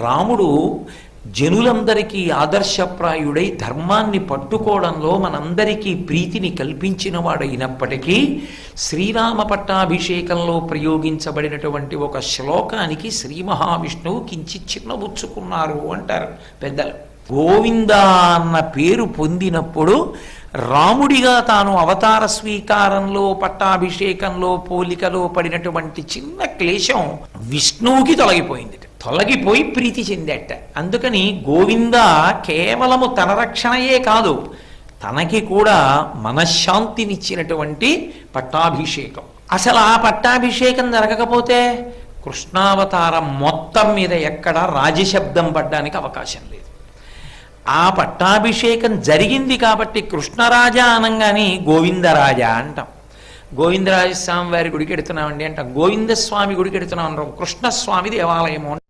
రాముడు జనులందరికీ ఆదర్శప్రాయుడై ధర్మాన్ని పట్టుకోవడంలో మనందరికీ ప్రీతిని కల్పించిన వాడైనప్పటికీ శ్రీరామ పట్టాభిషేకంలో ప్రయోగించబడినటువంటి ఒక శ్లోకానికి శ్రీ మహావిష్ణువు కించిత్ చిన్నబుచ్చుకున్నారు అంటారు పెద్దలు. గోవింద అన్న పేరు పొందినప్పుడు రాముడిగా తాను అవతార స్వీకారంలో పట్టాభిషేకంలో పోలికలో పడినటువంటి చిన్న క్లేశం విష్ణువుకి తొలగిపోయింది, తొలగిపోయి ప్రీతి చెందేట. అందుకని గోవింద కేవలము తన రక్షణయే కాదు, తనకి కూడా మనశ్శాంతినిచ్చినటువంటి పట్టాభిషేకం. అసలు ఆ పట్టాభిషేకం జరగకపోతే కృష్ణావతారం మొత్తం మీద ఎక్కడ రాజశబ్దం పడ్డానికి అవకాశం లేదు. ఆ పట్టాభిషేకం జరిగింది కాబట్టి కృష్ణరాజా అనంగానే గోవిందరాజా అంటాం. గోవిందరాజస్వామి వారి గుడికి ఎడుతున్నామండి అంటాం, గోవిందస్వామి గుడికి ఎడుతున్నాం అంటాం, కృష్ణస్వామి దేవాలయము